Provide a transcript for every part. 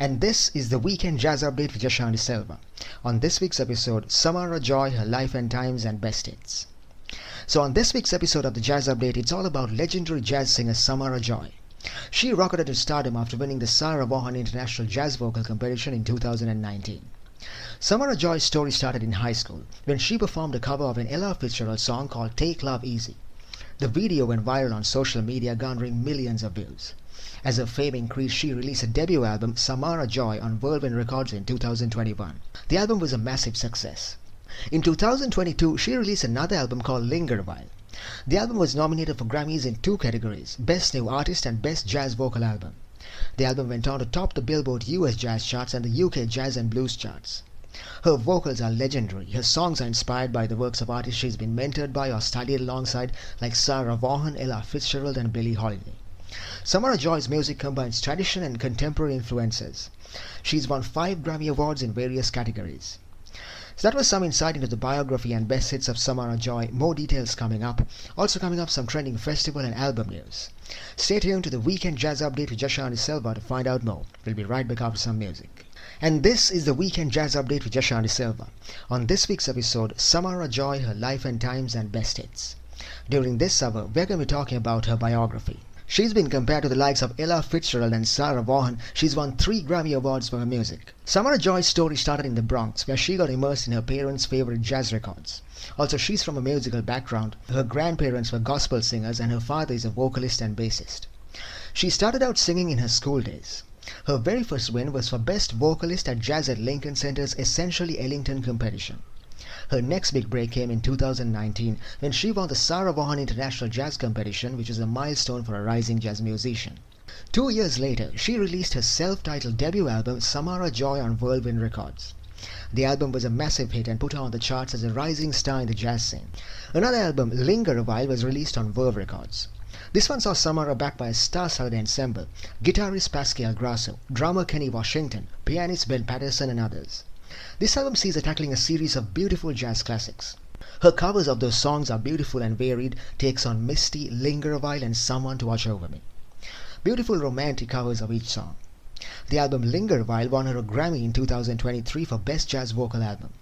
And this is the Weekend Jazz Update with Yashani Silva. On this week's episode, Samara Joy, her life and times and best hits. So on this week's episode of the Jazz Update, it's all about legendary jazz singer Samara Joy. She rocketed to stardom after winning the Sarah Vaughan International Jazz Vocal Competition in 2019. Samara Joy's story started in high school when she performed a cover of an Ella Fitzgerald song called Take Love Easy. The video went viral on social media, garnering millions of views. As her fame increased, she released a debut album, Samara Joy, on Whirlwind Records in 2021. The album was a massive success. In 2022, she released another album called Linger a While. The album was nominated for Grammys in two categories, Best New Artist and Best Jazz Vocal Album. The album went on to top the Billboard US Jazz charts and the UK Jazz and Blues charts. Her vocals are legendary. Her songs are inspired by the works of artists she's been mentored by or studied alongside, like Sarah Vaughan, Ella Fitzgerald and Billie Holiday. Samara Joy's music combines tradition and contemporary influences. She's won 5 Grammy Awards in various categories. So that was some insight into the biography and best hits of Samara Joy. More details coming up. Also coming up, some trending festival and album news. Stay tuned to the Weekend Jazz Update with Yashani Silva to find out more. We'll be right back after some music. And this is the Weekend Jazz Update with Yashani Silva. On this week's episode, Samara Joy, her life and times and best hits. During this hour, we're going to be talking about her biography. She's been compared to the likes of Ella Fitzgerald and Sarah Vaughan. She's won 3 Grammy Awards for her music. Samara Joy's story started in the Bronx, where she got immersed in her parents' favorite jazz records. Also, she's from a musical background. Her grandparents were gospel singers and her father is a vocalist and bassist. She started out singing in her school days. Her very first win was for Best Vocalist at Jazz at Lincoln Center's Essentially Ellington competition. Her next big break came in 2019 when she won the Sarah Vaughan International Jazz Competition, which is a milestone for a rising jazz musician. 2 years later, she released her self-titled debut album Samara Joy on Whirlwind Records. The album was a massive hit and put her on the charts as a rising star in the jazz scene. Another album, Linger a While, was released on Verve Records. This one saw Samara backed by a star-studded ensemble, guitarist Pascal Grasso, drummer Kenny Washington, pianist Ben Patterson and others. This album sees her tackling a series of beautiful jazz classics. Her covers of those songs are beautiful and varied, takes on Misty, Linger a While and Someone to Watch Over Me. Beautiful romantic covers of each song. The album Linger a While won her a Grammy in 2023 for Best Jazz Vocal Album.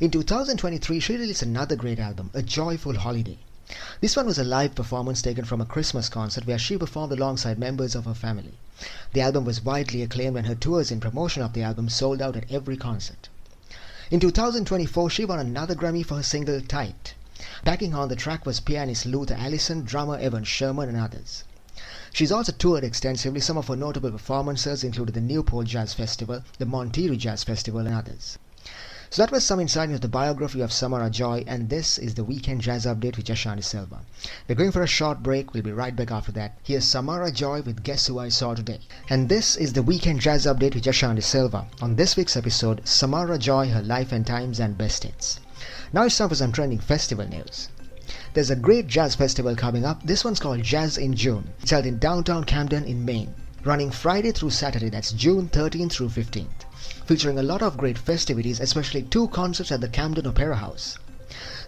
In 2023, she released another great album, A Joyful Holiday. This one was a live performance taken from a Christmas concert where she performed alongside members of her family. The album was widely acclaimed and her tours in promotion of the album sold out at every concert. In 2024, she won another Grammy for her single Tight. Backing her on the track was pianist Luther Allison, drummer Evan Sherman and others. She's also toured extensively. Some of her notable performances included the Newport Jazz Festival, the Monterey Jazz Festival and others. So that was some insight into the biography of Samara Joy, and this is the Weekend Jazz Update with Yashani Silva. We're going for a short break. We'll be right back after that. Here's Samara Joy with Guess Who I Saw Today. And this is the Weekend Jazz Update with Yashani Silva. On this week's episode, Samara Joy, her life and times and best hits. Now it's time for some trending festival news. There's a great jazz festival coming up. This one's called Jazz in June. It's held in downtown Camden in Maine, running Friday through Saturday, that's June 13th through 15th. Featuring a lot of great festivities, especially 2 concerts at the Camden Opera House.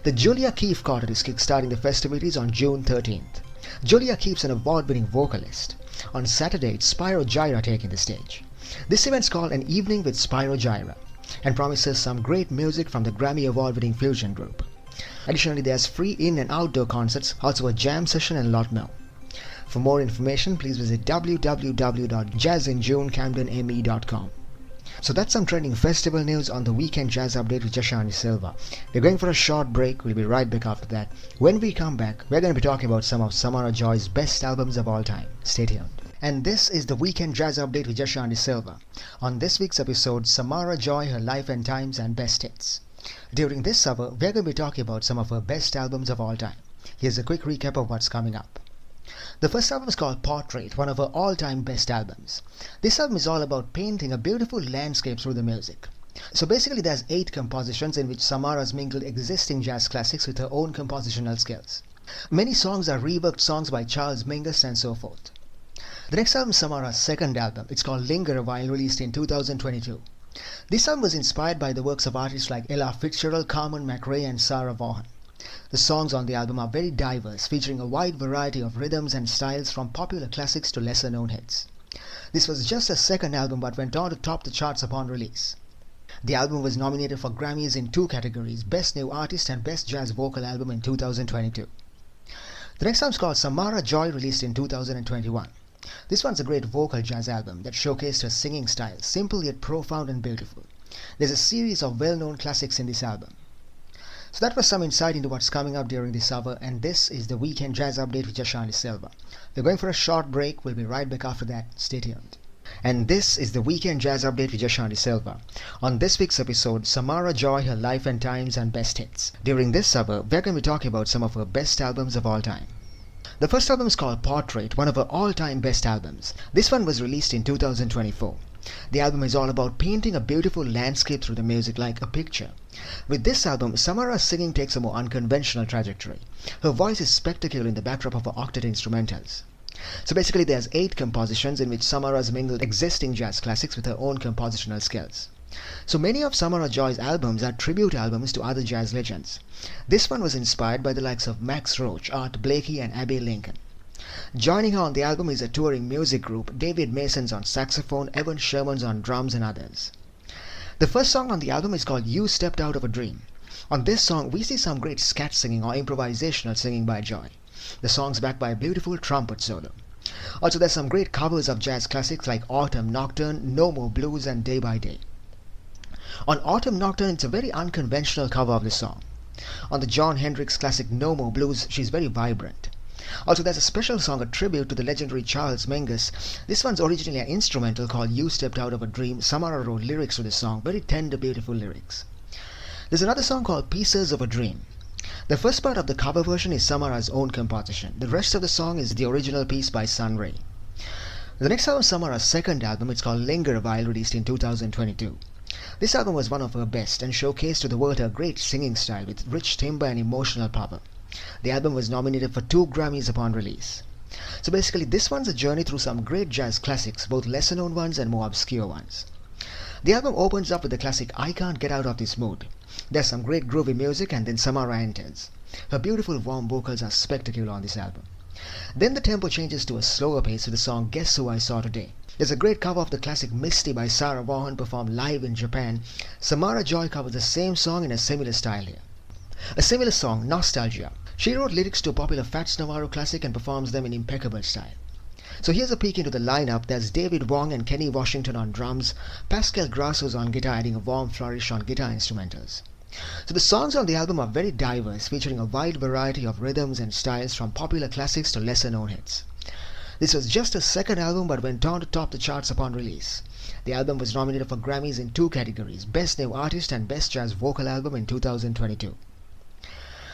The Julia Keefe Quartet is kickstarting the festivities on June 13th. Julia Keefe's an award-winning vocalist. On Saturday, it's Spyro Gyra taking the stage. This event's called An Evening with Spyro Gyra and promises some great music from the Grammy Award-winning fusion group. Additionally, there's free in- and outdoor concerts, also a jam session and a lot more. For more information, please visit www.jazzinjunecamdenme.com. So that's some trending festival news on the Weekend Jazz Update with Yashani Silva. We're going for a short break. We'll be right back after that. When we come back, we're going to be talking about some of Samara Joy's best albums of all time. Stay tuned. And this is the Weekend Jazz Update with Yashani Silva. On this week's episode, Samara Joy, her life and times and best hits. During this hour, we're going to be talking about some of her best albums of all time. Here's a quick recap of what's coming up. The first album is called Portrait, one of her all-time best albums. This album is all about painting a beautiful landscape through the music. So basically there's 8 compositions in which Samara's mingled existing jazz classics with her own compositional skills. Many songs are reworked songs by Charles Mingus and so forth. The next album is Samara's second album. It's called Linger a While, released in 2022. This album was inspired by the works of artists like Ella Fitzgerald, Carmen McRae and Sarah Vaughan. The songs on the album are very diverse, featuring a wide variety of rhythms and styles from popular classics to lesser-known hits. This was just her second album but went on to top the charts upon release. The album was nominated for Grammys in two categories, Best New Artist and Best Jazz Vocal Album in 2022. The next album is called Samara Joy, released in 2021. This one's a great vocal jazz album that showcased her singing style, simple yet profound and beautiful. There's a series of well-known classics in this album. So that was some insight into what's coming up during this hour, and this is the Weekend Jazz Update with Yashani Silva. We're going for a short break. We'll be right back after that. Stay tuned. And this is the Weekend Jazz Update with Yashani Silva. On this week's episode, Samara Joy, her life and times and best hits. During this hour, we're going to be talking about some of her best albums of all time. The first album is called Portrait, one of her all-time best albums. This one was released in 2024. The album is all about painting a beautiful landscape through the music like a picture. With this album, Samara's singing takes a more unconventional trajectory. Her voice is spectacular in the backdrop of her octet instrumentals. So basically there's 8 compositions in which Samara's mingled existing jazz classics with her own compositional skills. So many of Samara Joy's albums are tribute albums to other jazz legends. This one was inspired by the likes of Max Roach, Art Blakey and Abbey Lincoln. Joining her on the album is a touring music group, David Mason's on saxophone, Evan Sherman's on drums and others. The first song on the album is called You Stepped Out of a Dream. On this song we see some great scat singing or improvisational singing by Joy. The song's backed by a beautiful trumpet solo. Also there's some great covers of jazz classics like Autumn Nocturne, No More Blues and Day by Day. On Autumn Nocturne it's a very unconventional cover of the song. On the Jon Hendricks classic No More Blues she's very vibrant. Also there's a special song, a tribute to the legendary Charles Mingus. This one's originally an instrumental called You Stepped Out of a Dream. Samara wrote lyrics to the song, very tender, beautiful lyrics. There's another song called Pieces of a Dream. The first part of the cover version is Samara's own composition. The rest of the song is the original piece by Sun Ra. The next album is Samara's second album. It's called Linger a While, released in 2022. This album was one of her best and showcased to the world her great singing style with rich timbre and emotional power. The album was nominated for 2 Grammys upon release. So basically this one's a journey through some great jazz classics, both lesser known ones and more obscure ones. The album opens up with the classic I Can't Get Out of This Mood. There's some great groovy music and then Samara enters. Her beautiful warm vocals are spectacular on this album. Then the tempo changes to a slower pace with the song Guess Who I Saw Today. There's a great cover of the classic Misty by Sarah Vaughan performed live in Japan. Samara Joy covers the same song in a similar style here. A similar song, Nostalgia. She wrote lyrics to a popular Fats Navarro classic and performs them in impeccable style. So here's a peek into the lineup. There's David Vaughan and Kenny Washington on drums, Pascal Grasso's on guitar adding a warm flourish on guitar instrumentals. So the songs on the album are very diverse, featuring a wide variety of rhythms and styles from popular classics to lesser known hits. This was just her second album but went on to top the charts upon release. The album was nominated for Grammys in 2 categories, Best New Artist and Best Jazz Vocal Album in 2022.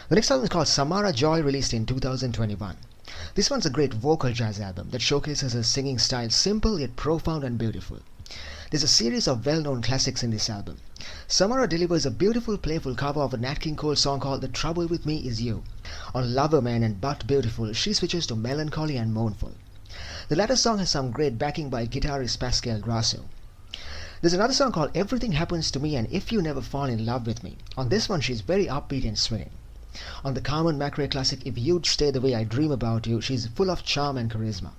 The next album is called Samara Joy, released in 2021. This one's a great vocal jazz album that showcases her singing style, simple yet profound and beautiful. There's a series of well-known classics in this album. Samara delivers a beautiful playful cover of a Nat King Cole song called The Trouble With Me Is You. On Lover Man and But Beautiful, she switches to melancholy and mournful. The latter song has some great backing by guitarist Pascal Grasso. There's another song called Everything Happens to Me and If You Never Fall in Love With Me. On this one she's very upbeat and swinging. On the Carmen McRae classic If You'd Stay the Way I Dream About You, she's full of charm and charisma.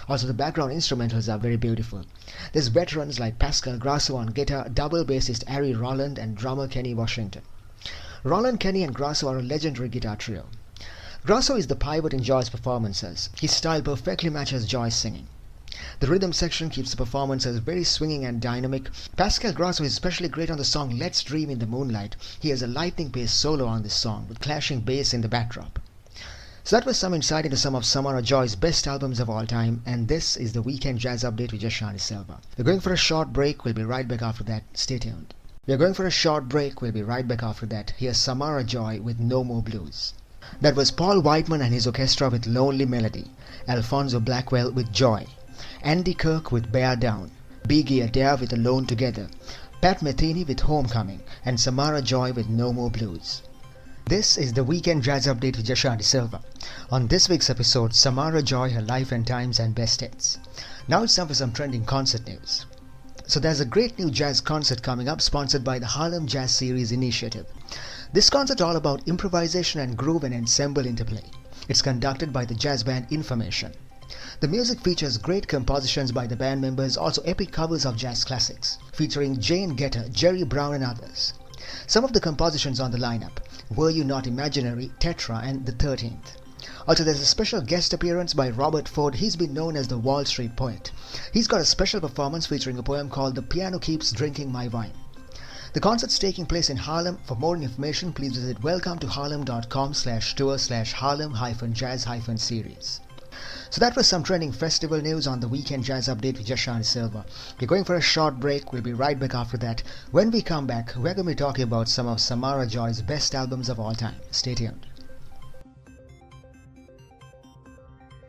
Also the background instrumentals are very beautiful. There's veterans like Pascal Grasso on guitar, double bassist Ari Roland and drummer Kenny Washington. Roland, Kenny and Grasso are a legendary guitar trio. Grasso is the pivot in Joy's performances. His style perfectly matches Joy's singing. The rhythm section keeps the performances very swinging and dynamic. Pascal Grasso is especially great on the song Let's Dream in the Moonlight. He has a lightning-paced solo on this song with clashing bass in the backdrop. So that was some insight into some of Samara Joy's best albums of all time, and this is the Weekend Jazz Update with Yashani Silva. We're going for a short break. We'll be right back after that. Stay tuned. We're going for a short break. We'll be right back after that. Here's Samara Joy with No More Blues. That was Paul Whiteman and his orchestra with Lonely Melody, Alfonso Blackwell with Joy, Andy Kirk with Bear Down, Biggie Adair with Alone Together, Pat Metheny with Homecoming, and Samara Joy with No More Blues. This is the Weekend Jazz Update with Yashani Silva. On this week's episode, Samara Joy, her life and times and best hits. Now it's time for some trending concert news. So there's a great new jazz concert coming up sponsored by the Harlem Jazz Series Initiative. This concert is all about improvisation and groove and ensemble interplay. It's conducted by the jazz band Information. The music features great compositions by the band members, also epic covers of jazz classics, featuring Jane Getter, Jerry Brown and others. Some of the compositions on the lineup: Were You Not Imaginary, Tetra and The 13th. Also, there's a special guest appearance by Robert Ford. He's been known as the Wall Street Poet. He's got a special performance featuring a poem called The Piano Keeps Drinking My Wine. The concert's taking place in Harlem. For more information, please visit welcometoharlem.com/tour/Harlem-jazz-series. So that was some trending festival news on the Weekend Jazz Update with Jashani Silva. We're going for a short break. We'll be right back after that. When we come back, we're going to be talking about some of Samara Joy's best albums of all time. Stay tuned.